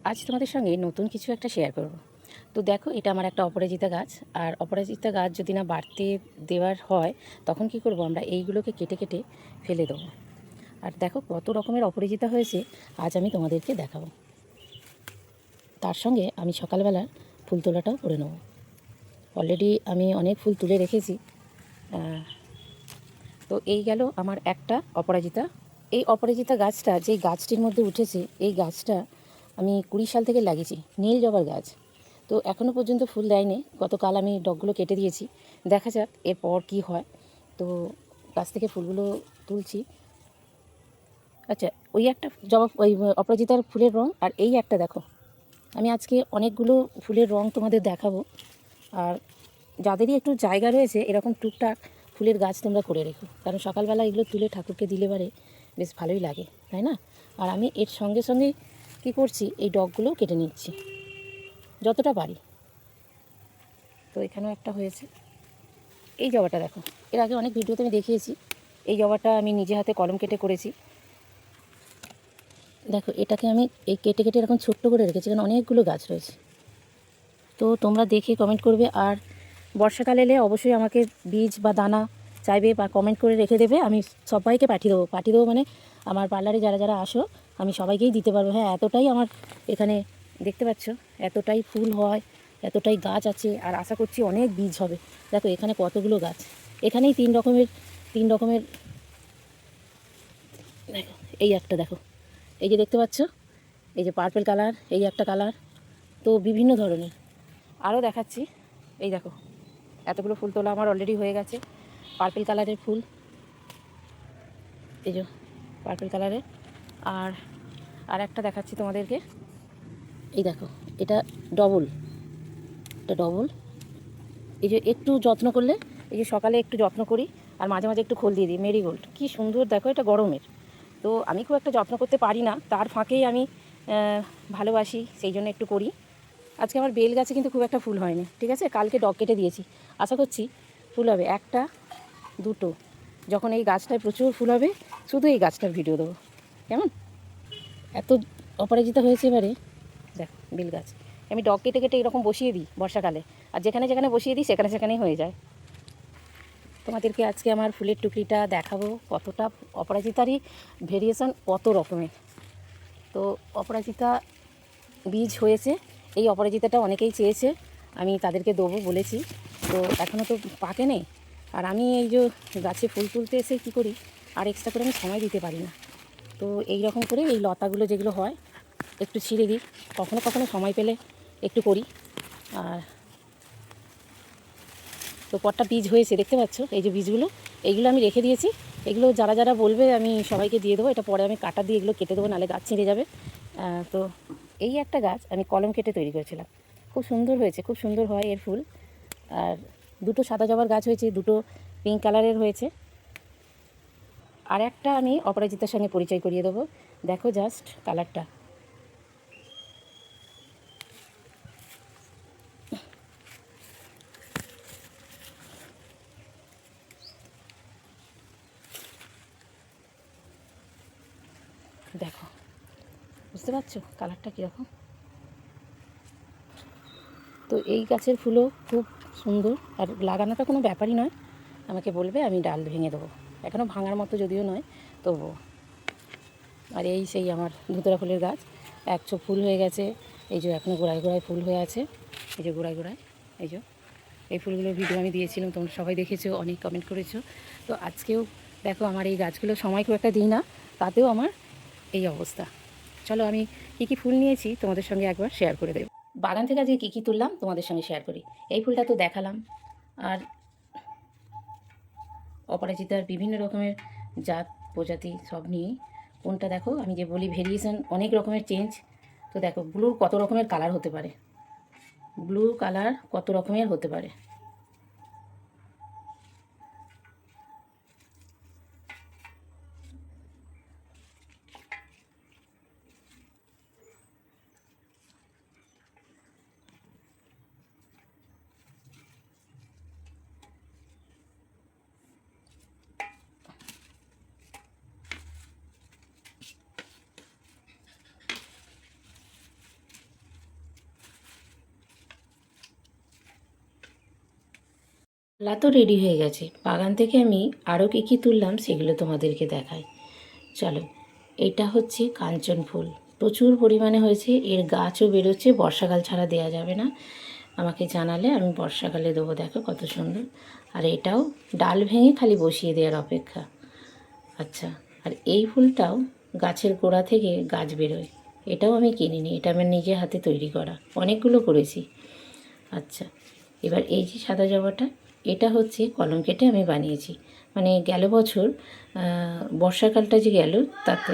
আজ তোমাদের সঙ্গে নতুন কিছু একটা শেয়ার করব। তো দেখো, এটা আমার একটা অপরাজিতা গাছ। আর অপরাজিতা গাছ যদি না বাড়তে দেওয়ার হয়, তখন কি করব, আমরা এইগুলোকে কেটে কেটে ফেলে দেবো। আর দেখো কত রকমের অপরাজিতা হয়েছে, আজ আমি তোমাদেরকে দেখাবো। তার সঙ্গে আমি সকালবেলা ফুল তোলাটাও করে নেব। অলরেডি আমি অনেক ফুল তুলে রেখেছি। তো এই গেল আমার একটা অপরাজিতা। এই অপরাজিতা গাছটা যেই গাছটির মধ্যে উঠেছে, এই গাছটা আমি 20 সাল থেকে লাগিয়েছি, নীল জবার গাছ। তো এখনও পর্যন্ত ফুল দেয়নি। গতকাল আমি ডগগুলো কেটে দিয়েছি, দেখা যাক এরপর কি হয়। তো গাছ থেকে ফুলগুলো তুলছি। আচ্ছা, ওই একটা জবা, ওই অপরাজিতার ফুলের রঙ, আর এই একটা দেখো। আমি আজকে অনেকগুলো ফুলের রঙ তোমাদের দেখাবো। আর যাদেরই একটু জায়গা রয়েছে, এরকম টুকটাক ফুলের গাছ তোমরা করে রেখো, কারণ সকালবেলা এগুলো তুলে ঠাকুরকে দিলে পারে বেশ ভালোই লাগে, তাই না? আর আমি এর সঙ্গে সঙ্গে কী করছি, এই ডগগুলোও কেটে নিচ্ছি যতটা পারি। তো এখানেও একটা হয়েছে। এই জবাটা দেখো, এর আগে অনেক ভিডিওতে আমি দেখিয়েছি। এই জবাটা আমি নিজে হাতে কলম কেটে করেছি। দেখো, এটাকে আমি এই কেটে কেটে এরকম ছোট্ট করে রেখেছি, কারণ অনেকগুলো গাছ রয়েছে। তো তোমরা দেখে কমেন্ট করবে। আর বর্ষাকাল এলে অবশ্যই আমাকে বীজ বা দানা চাইবে বা কমেন্ট করে রেখে দেবে। আমি সবাইকে পাঠিয়ে দেবো মানে আমার পার্লারে যারা যারা আসো, আমি সবাইকেই দিতে পারবো। হ্যাঁ, এতটাই আমার এখানে দেখতে পাচ্ছ, এতটাই ফুল হয়, এতটাই গাছ আছে। আর আশা করছি অনেক বীজ হবে। দেখো এখানে কতগুলো গাছ, এখানেই তিন রকমের। দেখো এই একটা, দেখো এই যে দেখতে পাচ্ছ, এই যে পার্পল কালার, এই একটা কালার। তো বিভিন্ন ধরনের আরও দেখাচ্ছি। এই দেখো, এতগুলো ফুল তোলা আমার অলরেডি হয়ে গেছে। পার্পল কালারের ফুল, এই যে পার্পল কালারের। আর আর একটা দেখাচ্ছি তোমাদেরকে। এই দেখো, এটা ডবল, এটা ডবল। এই যে একটু যত্ন করলে, এই যে সকালে একটু যত্ন করি আর মাঝে মাঝে একটু খোল দিয়ে দিই। মেরিগোল্ড কী সুন্দর দেখো, এটা গরমের। তো আমি খুব একটা যত্ন করতে পারি না, তার ফাঁকেই আমি ভালোবাসি, সেই জন্য একটু করি। আজকে আমার বেল গাছে কিন্তু খুব একটা ফুল হয়নি, ঠিক আছে? কালকে ডগ কেটে দিয়েছি, আশা করছি ফুল হবে একটা দুটো। যখন এই গাছটায় প্রচুর ফুল হবে, শুধু এই গাছটার ভিডিও দেবো, কেমন? এত অপরাজিতা হয়েছে এবারে। দেখ বেল গাছ আমি ডগ কেটে কেটে এরকম বসিয়ে দিই বর্ষাকালে, আর যেখানে যেখানে বসিয়ে দিই সেখানে সেখানেই হয়ে যায়। তোমাদেরকে আজকে আমার ফুলের টুকরিটা দেখাবো। কতটা অপরাজিতারই ভেরিয়েশন, কত রকমের। তো অপরাজিতা বীজ হয়েছে, এই অপরাজিতাটা অনেকেই চেয়েছে, আমি তাদেরকে দেবো বলেছি। তো এখনও তো পাকে নেই। আর আমি এই যে গাছে ফুল তুলতে এসে কী করি, আর এক্সট্রা করে আমি সময় দিতে পারি না। তো এই রকম করে এই লতাগুলো যেগুলো হয় একটু ছিঁড়ে দিই, কখনো কখনো সময় পেলে একটু করি। আর তো পটটা বীজ হয়েছে দেখতে পাচ্ছ, এই যে বীজগুলো, এইগুলো আমি রেখে দিয়েছি। এগুলো যারা যারা বলবে আমি সবাইকে দিয়ে দেবো। এটা পরে আমি কাটা দিয়ে এগুলো কেটে দেবো, নাহলে গাছ ছিঁড়ে যাবে। তো এই একটা গাছ আমি কলম কেটে তৈরি করেছিলাম, খুব সুন্দর হয়েছে, খুব সুন্দর হয় এর ফুল। আর দুটো সাদা জবার গাছ হয়েছে, দুটো পিঙ্ক কালারের হয়েছে। আর একটা আমি অপরাজিতার সঙ্গে পরিচয় করিয়ে দেবো। দেখো জাস্ট কালারটা, দেখো বুঝতে পারছো কালারটা কীরকম? তো এই গাছের ফুলও খুব সুন্দর। আর লাগানোটা কোনো ব্যাপারই নয়, আমাকে বলবে, আমি ডাল ভেঙে দেবো। এখনও ভাঙার মতো যদিও নয়, তবুও। আর এই সেই আমার ধুতরা ফুলের গাছ, এক ছোপ ফুল হয়ে গেছে। এই যে এখনও গোড়ায় গোড়ায় ফুল হয়ে আছে, এই যে গোড়ায় গোড়ায়। এই যে এই ফুলগুলোর ভিডিও আমি দিয়েছিলাম, তোমরা সবাই দেখেছো, অনেক কমেন্ট করেছো। তো আজকেও দেখো আমার এই গাছগুলো সময় খুব একটা দিই না, তাতেও আমার এই অবস্থা। চলো আমি কী কী ফুল নিয়েছি তোমাদের সঙ্গে একবার শেয়ার করে দেবো। বাগান থেকে আজকে কী কী তুললাম তোমাদের সঙ্গে শেয়ার করি। এই ফুলটা তো দেখালাম। আর অপরাজিতার বিভিন্ন রকমের জাত প্রজাতি সব নিয়েই। কোনটা দেখো, আমি যে বলি ভেরিয়েশন অনেক রকমের চেঞ্জ। তো দেখো ব্লুর কত রকমের কালার হতে পারে, ব্লু কালার কত রকমের হতে পারে। লা তো রেডি হয়ে গেছে। বাগান থেকে আমি আরও কী কী তুললাম সেগুলো তোমাদেরকে দেখাই। চলো, এটা হচ্ছে কাঞ্চন ফুল, প্রচুর পরিমাণে হয়েছে। এর গাছও বেরোচ্ছে, বর্ষাকাল ছাড়া দেওয়া যাবে না। আমাকে জানালে আমি বর্ষাকালে দেবো। দেখো কত সুন্দর। আর এটাও ডাল ভেঙে খালি বসিয়ে দেওয়ার অপেক্ষা। আচ্ছা, আর এই ফুলটাও গাছের গোড়া থেকে গাছ বেরোয়। এটাও আমি কিনিনি, এটা আমার নিজে হাতে তৈরি করা, অনেকগুলো করেছি। আচ্ছা, এবার এই যে সাদা জবাটা, এটা হচ্ছে কলম কেটে আমি বানিয়েছি। মানে গেল বছর বর্ষাকালটা যে গেল তাতে